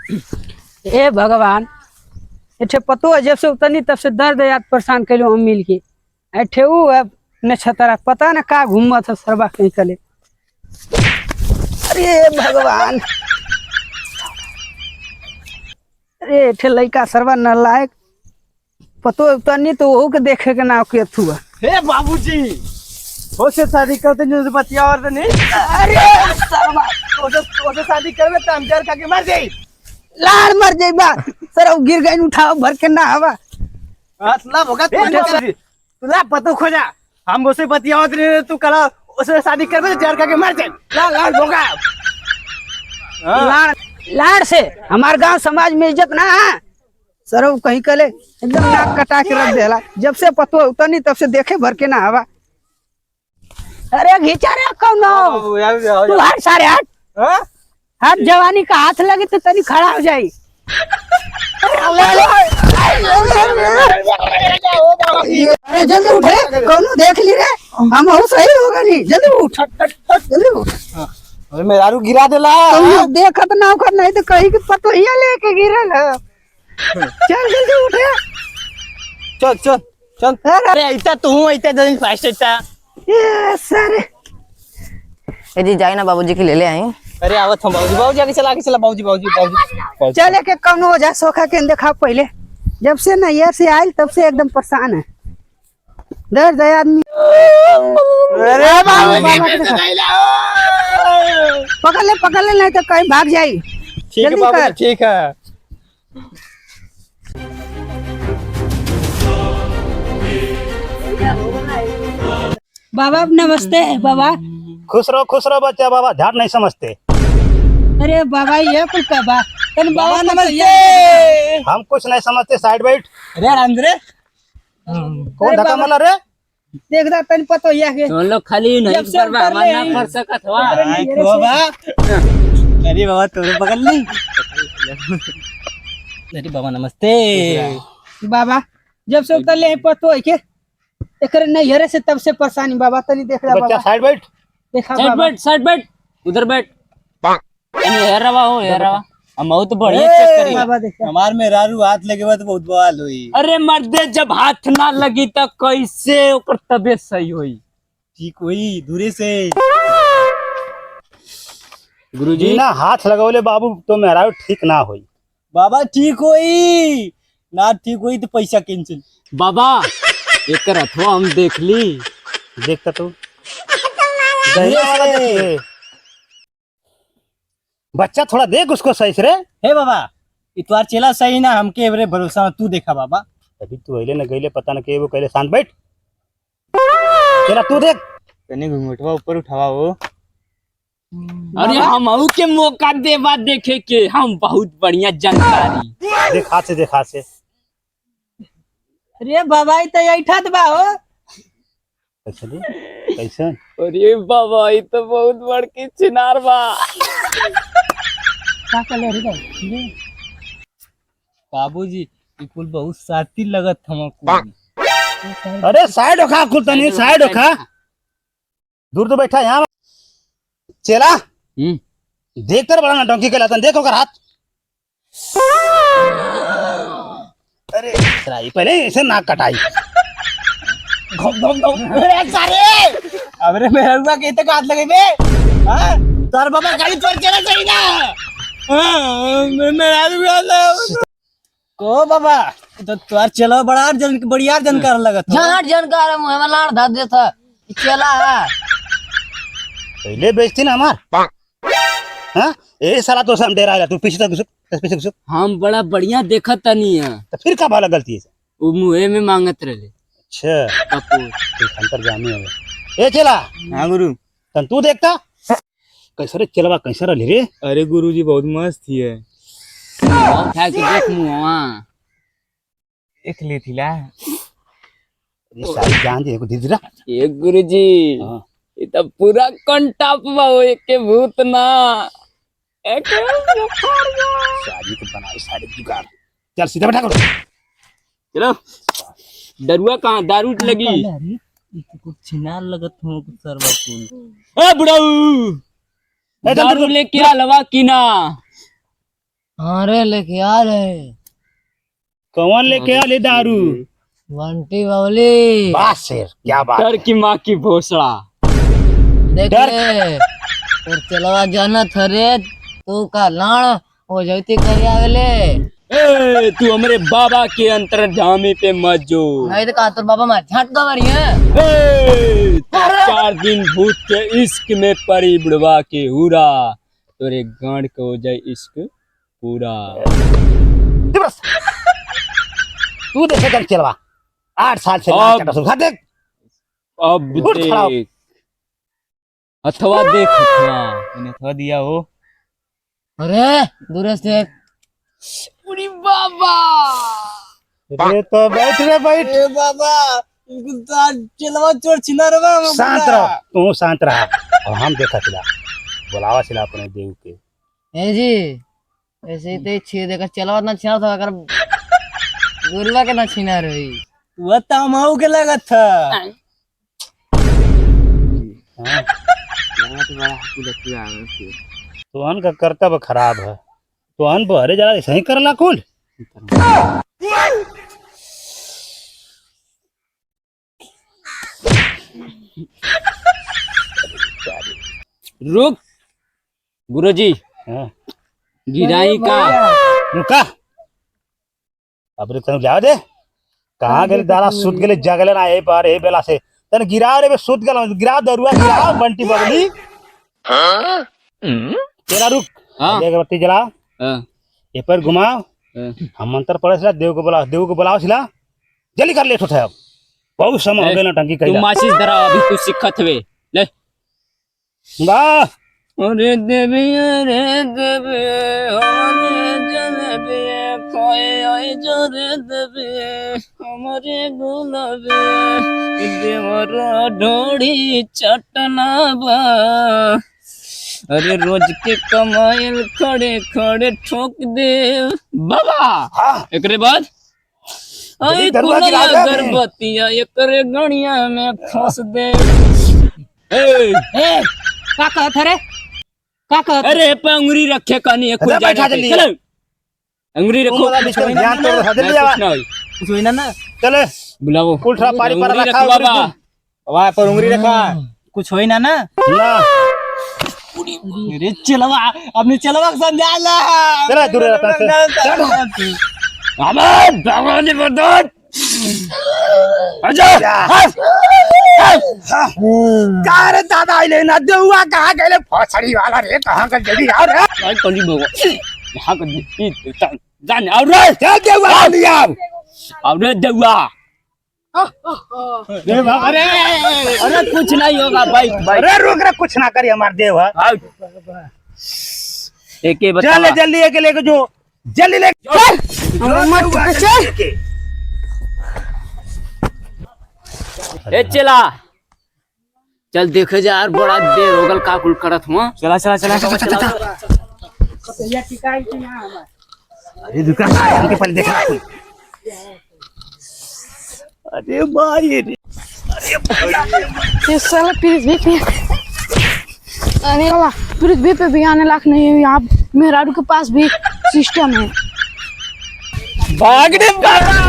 ए भगवान, एठे पतो है जब से उतनी तब से दर्द याद परेशान कैलो हम मिल के। एठे ऊ है नछतरा, पता न का घूमा था सरबा कहीं कले। अरे भगवान, अरे एठे लड़का सरबा न लायक, पतो उतनी तो वहू के देखे के ना के थुआ। हे बाबूजी, हो से शादी करते जो बतिया और नहीं। अरे सरबा, ओसे शादी करबे त हम जर का के मर जाई। लाड़ मर जाइबा सर, अब गिर गई उठाओ भर के ना हवा। असला भगत तुला पतो खोजा, हम ओसे बतिया और नहीं तू कला ओसे शादी करबे त जर का के मर जाई। ला ला भोगा। लाड़ लाड़ से हमार गांव समाज में इज्जत ना है सर, कहीं कले एकदम नाक कटा के रख देला। जब से पतो उतनी तब से देखे भर के ना हवा। अरे घिचा रे कौनो, तू हट सारे हट। हां हाथ जवानी का हाथ लगे तो तनी खड़ा हो जाई। अरे जल्दी उठे, कौनो देख ली रे, हम हो सही होगा नहीं। जल्दी उठ, जल्दी उठ। अरे मेरारू गिरा देला। कौनो देखत ना कर नहीं तो कहीं के पतो ही लेके गिरल है। चल जल्दी उठे। चल चल चल। अरे ऐसा तू ऐसा दिन फास्ट ऐसा। ये सारे ए जी जाए ना बाबूजी के ले ले आई। अरे आवत हम बाबूजी, बाबूजी आगे चला बाबूजी बाबूजी बाबूजी। चले के कौनो हो जा सोखा के देखा पहले। जब से ना ये से आयल तब से एकदम परेशान है। दर्द है आदमी। अरे पकड़ ले नहीं तो कहीं भाग जाई। ठीक है जल्दी बाबूजी, कर। ठीक है। बाबा नमस्ते बाबा। खुश रहो बच्चा। बाबा झाड़ नहीं समझते। अरे बाबा ये कुल का बा तन बाबा नमस्ते। हम कुछ नहीं समझते। साइड बैठ। अरे रामदरे कौन धक्का मारा रे? देख दा तन पतो या के तुम लोग खाली नहीं जब से करवा, उतर ले हमारा ना कर सकत हुआ। बाबा। अरे बाबा तोरे पकड़ ली। अरे बाबा नमस्ते। बाबा जब से उतर ले पतो है के एकरे नहीं हरे से तब से परेशानी। बाबा तनी देख दा बच्चा बाबा, साइड बैठ। देखा साइड बाबा। बैठ, साइड बैठ, उधर बैठ। हेर रवा हो, हेर रवा। हम बहुत बढ़िया चेक करी। बाबा देखा हमार में रारू हाथ लगे हुआ तो बहुत बवाल हुई। अरे मर्दे, जब हाथ ना लगी तो कैसे ओकर तबीयत सही होई? ठीक हुई दूरी से। गुरुजी बिना हाथ लगौले बाबू तो मेरा ठीक ना होई। बाबा ठीक हुई ना, ठीक हुई तो पैसा कैंसिल। बाबा एक रथवा हम देख ली। देखता तू दहिया वाला देखिए। बच्चा थोड़ा देख उसको सही से रे। हे बाबा इतवार चला सही ना, हमके एवरे भरोसा तू देखा बाबा। अभी तू अइले न गइले पता न के वो कहले शांत बैठ। तेरा तू देख। तने घुंघटवा ऊपर उठावा हो। अरे हम के मौका देवा देखे के, हम बहुत बढ़िया जानकारी। देख हाथ से, देख हाथ से। अरे बाबा ई तो ऐठा बा हो। कैसे रे? कैसे? अरे बाबा ये तो बहुत बड़की चिनार बा। का कले रे भाई? बाबूजी ई कुल बहुत साथी लगत हमको। अरे साइड होखा कुल तनी, साइड होखा। दूर तो बैठा यहाँ चेला। देख कर बड़ा ना डोंकी के लातन, देखो कर हाथ। अरे सराई पहले ऐसे नाक कटाई। घम घम घम। अरे सारे अबरे मेरा रुआ के तक हाथ लगे बे। हां तार बाबा गाड़ी चोर चला सही ना। हां मेरा रुआ को बाबा तो तोर चलो बड़ा बढ़िया जानकार लगत हो। झाट जानकार मुंह में लाड़ धा देता चला है। पहले बेचती ना हमार। हाँ ए साला तो हम डेरा तू पीछे तक घुसुक, पीछे घुसुक। हम बड़ा बढ़िया देखत तनी है। तो फिर का भाला गलती है? वो मुँहे में मांगत रहे। अच्छा कपूर ठीक अंतर जानी है। ए चला। हां गुरु। तन तू देखता कैसे रे चलवा, कैसे रही रे? अरे गुरुजी बहुत मस्त ही है। उठा के देख मुँहवा। एक ली थीला। ये सारी जान दे को दीदी रा। ये गुरुजी हां ये तो पूरा कंटाप बा हो, एक भूत ना एक शादी को बनाई सारी जुगाड़। चल सीधा बैठा करो। चलो डरुआ कहाँ दारू लगी? कुछ छिनार लगत हो सरवा कुल। ए बुढ़ाऊ दारू लेके आलवा की ना? हाँ रे लेके आ रहे कौन लेके आ ले दारू? बंटी बावली बात शेर, क्या बात डर की माँ की भोसड़ा। देख डर- ले और चलवा जाना थरे तू का लाण हो जाती कर आवेले ए तू हमारे बाबा के अंतर्जामी पे मत जो। नहीं तो का तोर बाबा मार झटका मारी है ए, तू 4 दिन भूत के इश्क में पड़ी बुढ़वा के हुरा, तोरे गांड को हो जाए इश्क पूरा। बस। तू देखे कर चलवा 8 साल से अब- नाच कर देख। अब उठ खड़ा हो। देख अथवा देख अथवा मैंने अथवा दिया हो। अरे दूर से उरी बाबा अरे तो बैठ रे बैठ। ए बाबा चलवा चोर छिना रे बाबा शांत रहो, तू शांत रहा और हम देखा चिला बुलावा चिला अपने देव के। ए जी ऐसे ही तो छे देकर चलवा ना छीना था अगर गुरुवा के ना छीना रही वो तमाऊ के लगत था। हाँ। तो अन का कर्तव्य खराब है, तो अन बहरे जरा सही करला कुल। रुक गुरुजी, हाँ। गिराई का रुका अब रे तनु जाओ दे कहाँ गेल दारा सुत गेले जगले ना ए बार ए बेला से तन गिराव रे सुत गेल गिराव दरुआ गिराव बंटी बगली। तेरा रुक हाँ। देख बत्ती जला हाँ, ए पर घुमाओ हाँ। हम मंत्र पढ़े सिला देव को बुलाओ सिला जल्दी कर लेट उठाओ बहुत समय हो ए, गया नटंकी तू कइला। माचिस धरा अभी तू सिखत हुए ले। वाह अरे देवी अरे देवी हमारे जलेबी खोए आई जरे देवी हमारे गुलाबी देवरा ढोड़ी चटना बा। अरे रोज के कमाइल खड़े खड़े ठोक दे बाबा। हाँ एकरे बाद आई जल्दी दरुआ कुलया गिरा दे। गर्भवतिया एकरे गणिया में फंस दे। ए का कहत रे का कहत अरे पे अंगुरी रखे कनी है, खुल अरे जा बैठा जाके। जल्दी। चलो अंगुरी तुम रखो। वाला बीच में ध्यान तो रखा जल्दी नहीं, आवा कुछ ना होई। कुछ हुई ना ना चले बुलाओ उल्टा पारी पर अंगुरी रखा रखो बाबा। वहाँ पर उंगली रखा कुछ हुई ना ना। ना अरे चलवा अपने चलवा के समझा ला। चला दूर रहता से अमर भगवान ने बदन आजा। का रे दादा आइले ना देउआ कहाँ गइले फसड़ी वाला रे कहाँ का जल्दी आओ रे आई कली भगवान यहाँ का जान और रे चल देउआ जल्दी आओ। और रे देवा। अरे अरे कुछ नहीं होगा भाई भाई। अरे रुक रे कुछ ना करी हमार देव है। एक ही बता चल जल्दी एक लेके जो जल्दी ले चल ए चला चल देखे जा यार बड़ा देर हो गल का कुल करत हुआ। चला चला चला अरे दुकान हमके पहले देखना कोई। अरे भाई ये साला पीरित भी अरे वाला पीरित भी आने लायक नहीं है। यहाँ मेहरारू के पास भी सिस्टम है। भाग दे बाबा।